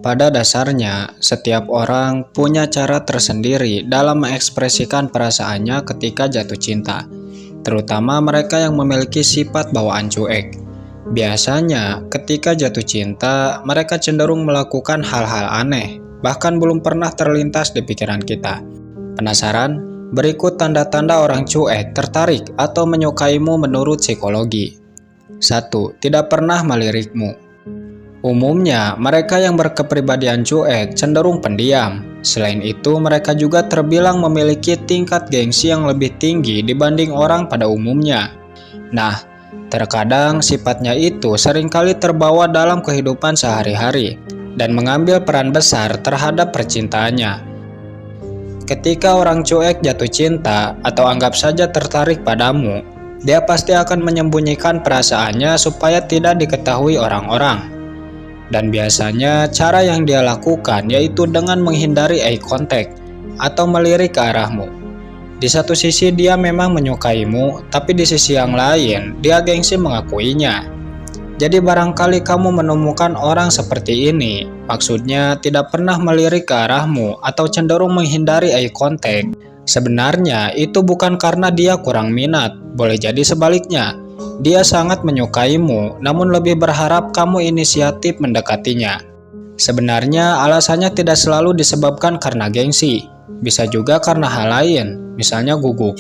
Pada dasarnya, setiap orang punya cara tersendiri dalam mengekspresikan perasaannya ketika jatuh cinta, terutama mereka yang memiliki sifat bawaan cuek. Biasanya, ketika jatuh cinta, mereka cenderung melakukan hal-hal aneh, bahkan belum pernah terlintas di pikiran kita. Penasaran? Berikut tanda-tanda orang cuek tertarik atau menyukaimu menurut psikologi. 1. Tidak pernah melirikmu. Umumnya, mereka yang berkepribadian cuek cenderung pendiam. Selain itu, mereka juga terbilang memiliki tingkat gengsi yang lebih tinggi dibanding orang pada umumnya. Nah, terkadang sifatnya itu seringkali terbawa dalam kehidupan sehari-hari dan mengambil peran besar terhadap percintaannya. Ketika orang cuek jatuh cinta atau anggap saja tertarik padamu, dia pasti akan menyembunyikan perasaannya supaya tidak diketahui orang-orang. Dan biasanya cara yang dia lakukan yaitu dengan menghindari eye contact atau melirik ke arahmu. Di satu sisi dia memang menyukaimu, tapi di sisi yang lain dia gengsi mengakuinya. Jadi barangkali kamu menemukan orang seperti ini, maksudnya tidak pernah melirik ke arahmu atau cenderung menghindari eye contact. Sebenarnya itu bukan karena dia kurang minat, boleh jadi sebaliknya. Dia sangat menyukaimu, namun lebih berharap kamu inisiatif mendekatinya. Sebenarnya alasannya tidak selalu disebabkan karena gengsi, bisa juga karena hal lain, misalnya gugup.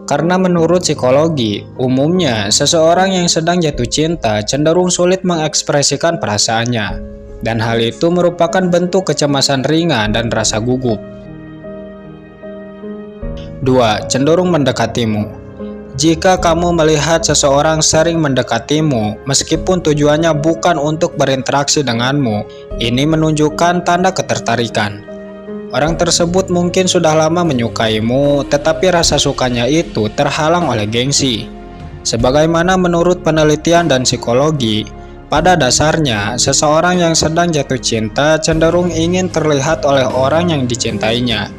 Karena menurut psikologi, umumnya seseorang yang sedang jatuh cinta cenderung sulit mengekspresikan perasaannya, dan hal itu merupakan bentuk kecemasan ringan dan rasa gugup. 2. Cenderung mendekatimu. Jika kamu melihat seseorang sering mendekatimu, meskipun tujuannya bukan untuk berinteraksi denganmu, ini menunjukkan tanda ketertarikan. Orang tersebut mungkin sudah lama menyukaimu, tetapi rasa sukanya itu terhalang oleh gengsi. Sebagaimana menurut penelitian dan psikologi, pada dasarnya seseorang yang sedang jatuh cinta cenderung ingin terlihat oleh orang yang dicintainya.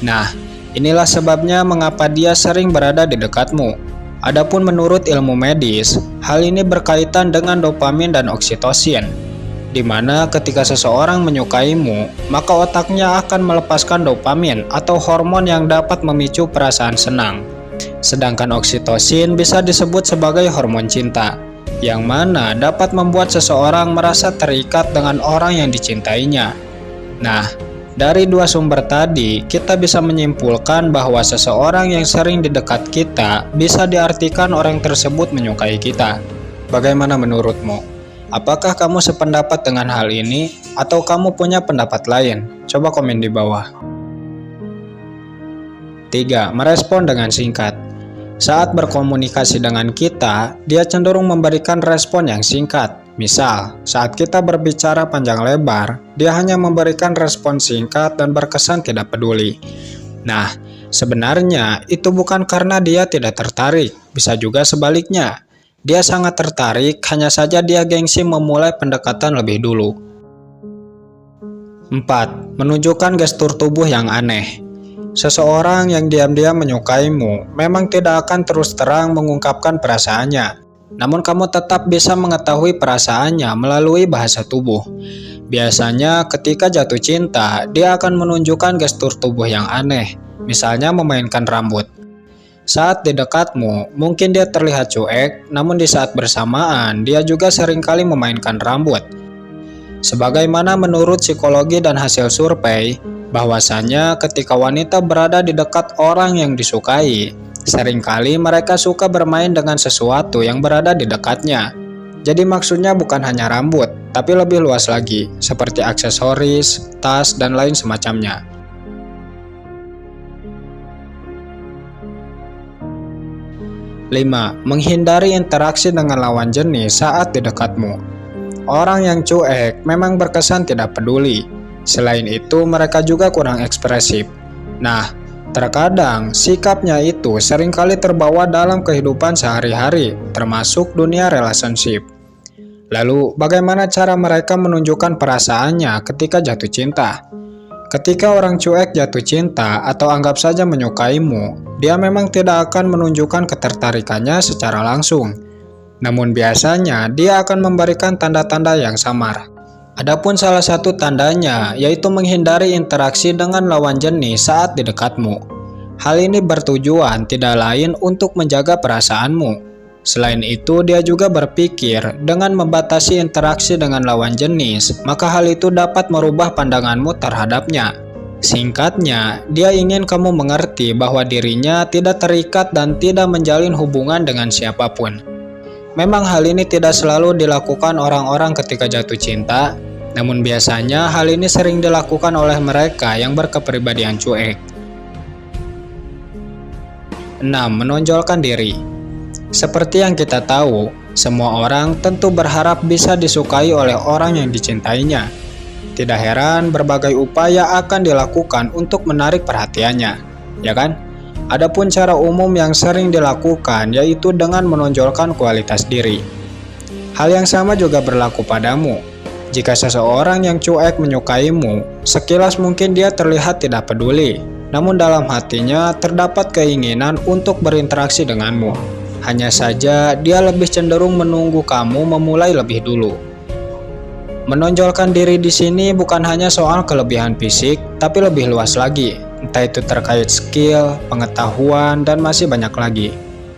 Nah, inilah sebabnya mengapa dia sering berada di dekatmu. Adapun menurut ilmu medis, hal ini berkaitan dengan dopamin dan oksitosin, di mana ketika seseorang menyukaimu, maka otaknya akan melepaskan dopamin atau hormon yang dapat memicu perasaan senang. Sedangkan oksitosin bisa disebut sebagai hormon cinta, yang mana dapat membuat seseorang merasa terikat dengan orang yang dicintainya. Nah, dari dua sumber tadi, kita bisa menyimpulkan bahwa seseorang yang sering di dekat kita bisa diartikan orang tersebut menyukai kita. Bagaimana menurutmu? Apakah kamu sependapat dengan hal ini, atau kamu punya pendapat lain? Coba komen di bawah. 3. Merespon dengan singkat. Saat berkomunikasi dengan kita, dia cenderung memberikan respon yang singkat. Misal, saat kita berbicara panjang lebar, dia hanya memberikan respon singkat dan berkesan tidak peduli. Nah, sebenarnya itu bukan karena dia tidak tertarik, bisa juga sebaliknya. Dia sangat tertarik, hanya saja dia gengsi memulai pendekatan lebih dulu. 4. Menunjukkan gestur tubuh yang aneh. Seseorang yang diam-diam menyukaimu memang tidak akan terus terang mengungkapkan perasaannya. Namun kamu tetap bisa mengetahui perasaannya melalui bahasa tubuh. Biasanya ketika jatuh cinta, dia akan menunjukkan gestur tubuh yang aneh, misalnya memainkan rambut. Saat di dekatmu, mungkin dia terlihat cuek, namun di saat bersamaan, dia juga seringkali memainkan rambut. Sebagaimana menurut psikologi dan hasil survei, bahwasanya ketika wanita berada di dekat orang yang disukai, seringkali mereka suka bermain dengan sesuatu yang berada di dekatnya. Jadi maksudnya bukan hanya rambut, tapi lebih luas lagi, seperti aksesoris, tas, dan lain semacamnya. 5. Menghindari interaksi dengan lawan jenis saat di dekatmu. Orang yang cuek memang berkesan tidak peduli. Selain itu, mereka juga kurang ekspresif. Nah, terkadang sikapnya itu seringkali terbawa dalam kehidupan sehari-hari, termasuk dunia relationship. Lalu, bagaimana cara mereka menunjukkan perasaannya ketika jatuh cinta? Ketika orang cuek jatuh cinta atau anggap saja menyukaimu, dia memang tidak akan menunjukkan ketertarikannya secara langsung. Namun biasanya dia akan memberikan tanda-tanda yang samar. Adapun salah satu tandanya yaitu menghindari interaksi dengan lawan jenis saat di dekatmu. Hal ini bertujuan tidak lain untuk menjaga perasaanmu. Selain itu, dia juga berpikir dengan membatasi interaksi dengan lawan jenis, maka hal itu dapat merubah pandanganmu terhadapnya. Singkatnya, dia ingin kamu mengerti bahwa dirinya tidak terikat dan tidak menjalin hubungan dengan siapapun. Memang hal ini tidak selalu dilakukan orang-orang ketika jatuh cinta, namun biasanya hal ini sering dilakukan oleh mereka yang berkepribadian cuek. 6. Menonjolkan diri. Seperti yang kita tahu, semua orang tentu berharap bisa disukai oleh orang yang dicintainya. Tidak heran berbagai upaya akan dilakukan untuk menarik perhatiannya, ya kan? Adapun cara umum yang sering dilakukan yaitu dengan menonjolkan kualitas diri. Hal yang sama juga berlaku padamu. Jika seseorang yang cuek menyukaimu, sekilas mungkin dia terlihat tidak peduli, namun dalam hatinya terdapat keinginan untuk berinteraksi denganmu. Hanya saja dia lebih cenderung menunggu kamu memulai lebih dulu. Menonjolkan diri di sini bukan hanya soal kelebihan fisik, tapi lebih luas lagi. Entah itu terkait skill, pengetahuan, dan masih banyak lagi.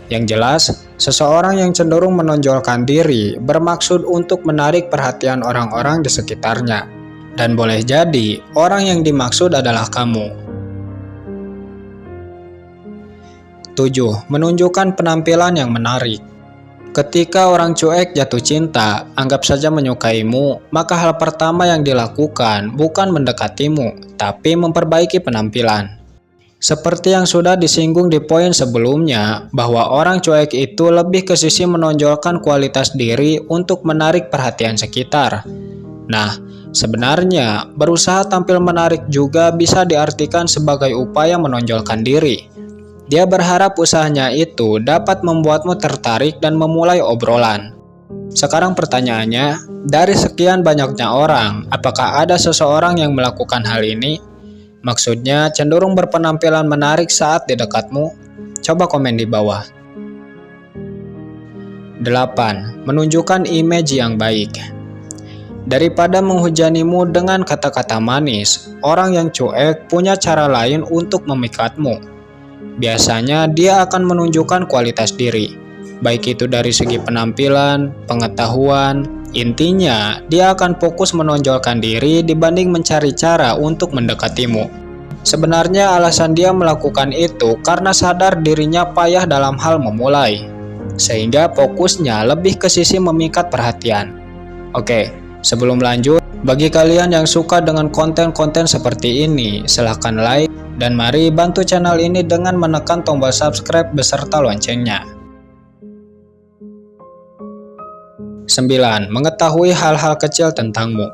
Yang jelas, seseorang yang cenderung menonjolkan diri bermaksud untuk menarik perhatian orang-orang di sekitarnya. Dan boleh jadi, orang yang dimaksud adalah kamu. 7. Menunjukkan penampilan yang menarik. Ketika orang cuek jatuh cinta, anggap saja menyukaimu, maka hal pertama yang dilakukan bukan mendekatimu, tapi memperbaiki penampilan. Seperti yang sudah disinggung di poin sebelumnya, bahwa orang cuek itu lebih ke sisi menonjolkan kualitas diri untuk menarik perhatian sekitar. Nah, sebenarnya berusaha tampil menarik juga bisa diartikan sebagai upaya menonjolkan diri. Dia berharap usahanya itu dapat membuatmu tertarik dan memulai obrolan. Sekarang pertanyaannya, dari sekian banyaknya orang, apakah ada seseorang yang melakukan hal ini? Maksudnya cenderung berpenampilan menarik saat di dekatmu? Coba komen di bawah. 8. Menunjukkan image yang baik. Daripada menghujanimu dengan kata-kata manis, orang yang cuek punya cara lain untuk memikatmu. Biasanya dia akan menunjukkan kualitas diri, baik itu dari segi penampilan, pengetahuan. Intinya, dia akan fokus menonjolkan diri dibanding mencari cara untuk mendekatimu. Sebenarnya alasan dia melakukan itu karena sadar dirinya payah dalam hal memulai, sehingga fokusnya lebih ke sisi memikat perhatian. Oke, sebelum lanjut, bagi kalian yang suka dengan konten-konten seperti ini, silahkan like. Dan mari bantu channel ini dengan menekan tombol subscribe beserta loncengnya. 9. Mengetahui hal-hal kecil tentangmu.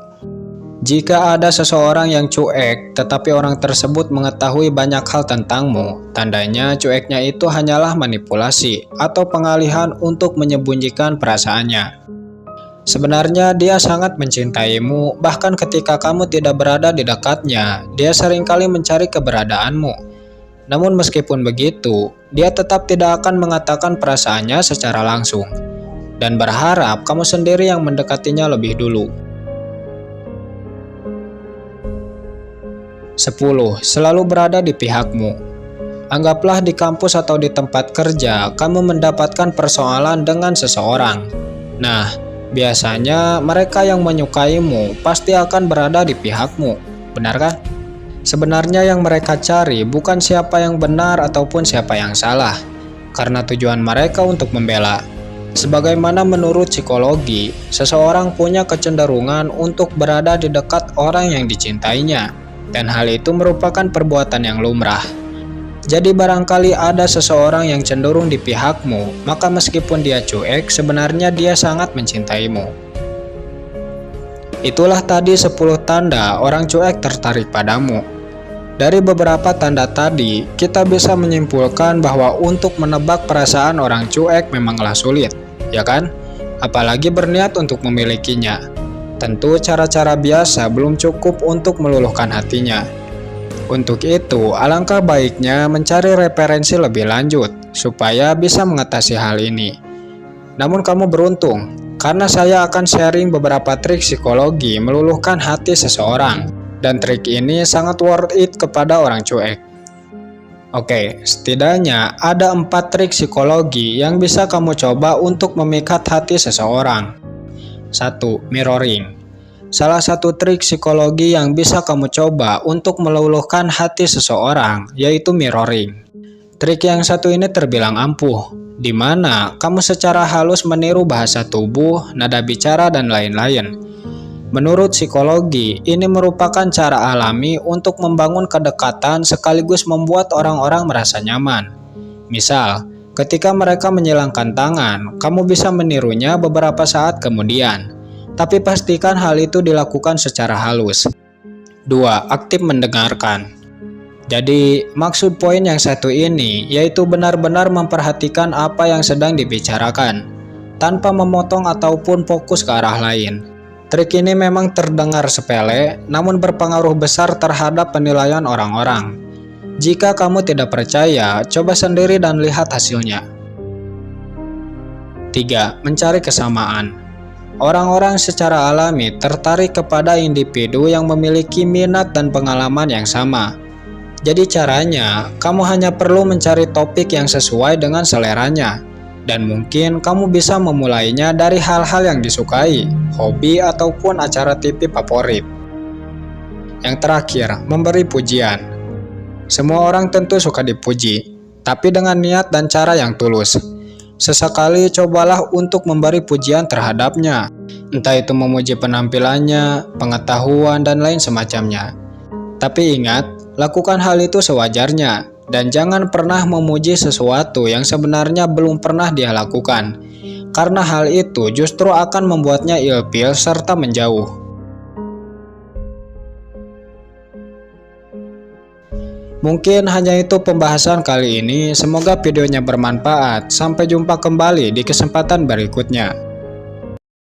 Jika ada seseorang yang cuek, tetapi orang tersebut mengetahui banyak hal tentangmu, tandanya cueknya itu hanyalah manipulasi atau pengalihan untuk menyembunyikan perasaannya. Sebenarnya dia sangat mencintaimu, bahkan ketika kamu tidak berada di dekatnya, dia seringkali mencari keberadaanmu. Namun meskipun begitu, dia tetap tidak akan mengatakan perasaannya secara langsung, dan berharap kamu sendiri yang mendekatinya lebih dulu. 10. Selalu berada di pihakmu. Anggaplah di kampus atau di tempat kerja, kamu mendapatkan persoalan dengan seseorang. Nah, biasanya mereka yang menyukaimu pasti akan berada di pihakmu, benar kan? Sebenarnya yang mereka cari bukan siapa yang benar ataupun siapa yang salah, karena tujuan mereka untuk membela. Sebagaimana menurut psikologi, seseorang punya kecenderungan untuk berada di dekat orang yang dicintainya, dan hal itu merupakan perbuatan yang lumrah. Jadi barangkali ada seseorang yang cenderung di pihakmu, maka meskipun dia cuek, sebenarnya dia sangat mencintaimu. Itulah tadi 10 tanda orang cuek tertarik padamu. Dari beberapa tanda tadi, kita bisa menyimpulkan bahwa untuk menebak perasaan orang cuek memanglah sulit, ya kan? Apalagi berniat untuk memilikinya. Tentu cara-cara biasa belum cukup untuk meluluhkan hatinya. Untuk itu, alangkah baiknya mencari referensi lebih lanjut, supaya bisa mengatasi hal ini. Namun kamu beruntung, karena saya akan sharing beberapa trik psikologi meluluhkan hati seseorang, dan trik ini sangat worth it kepada orang cuek. Oke, setidaknya ada 4 trik psikologi yang bisa kamu coba untuk memikat hati seseorang. 1. Mirroring. Salah satu trik psikologi yang bisa kamu coba untuk meluluhkan hati seseorang yaitu mirroring. Trik yang satu ini terbilang ampuh, di mana kamu secara halus meniru bahasa tubuh, nada bicara, dan lain-lain. Menurut psikologi, ini merupakan cara alami untuk membangun kedekatan sekaligus membuat orang-orang merasa nyaman. Misal, ketika mereka menyilangkan tangan, kamu bisa menirunya beberapa saat kemudian. Tapi pastikan hal itu dilakukan secara halus. 2. Aktif mendengarkan. Jadi, maksud poin yang satu ini yaitu benar-benar memperhatikan apa yang sedang dibicarakan, tanpa memotong ataupun fokus ke arah lain. Trik ini memang terdengar sepele, namun berpengaruh besar terhadap penilaian orang-orang. Jika kamu tidak percaya, coba sendiri dan lihat hasilnya. 3. Mencari kesamaan. Orang-orang secara alami tertarik kepada individu yang memiliki minat dan pengalaman yang sama. Jadi caranya, kamu hanya perlu mencari topik yang sesuai dengan seleranya. Dan mungkin kamu bisa memulainya dari hal-hal yang disukai, hobi, ataupun acara TV favorit. Yang terakhir, memberi pujian. Semua orang tentu suka dipuji, tapi dengan niat dan cara yang tulus. Sesekali cobalah untuk memberi pujian terhadapnya, entah itu memuji penampilannya, pengetahuan, dan lain semacamnya. Tapi ingat, lakukan hal itu sewajarnya. Dan jangan pernah memuji sesuatu yang sebenarnya belum pernah dia lakukan, karena hal itu justru akan membuatnya ilfil serta menjauh. Mungkin hanya itu pembahasan kali ini, semoga videonya bermanfaat. Sampai jumpa kembali di kesempatan berikutnya.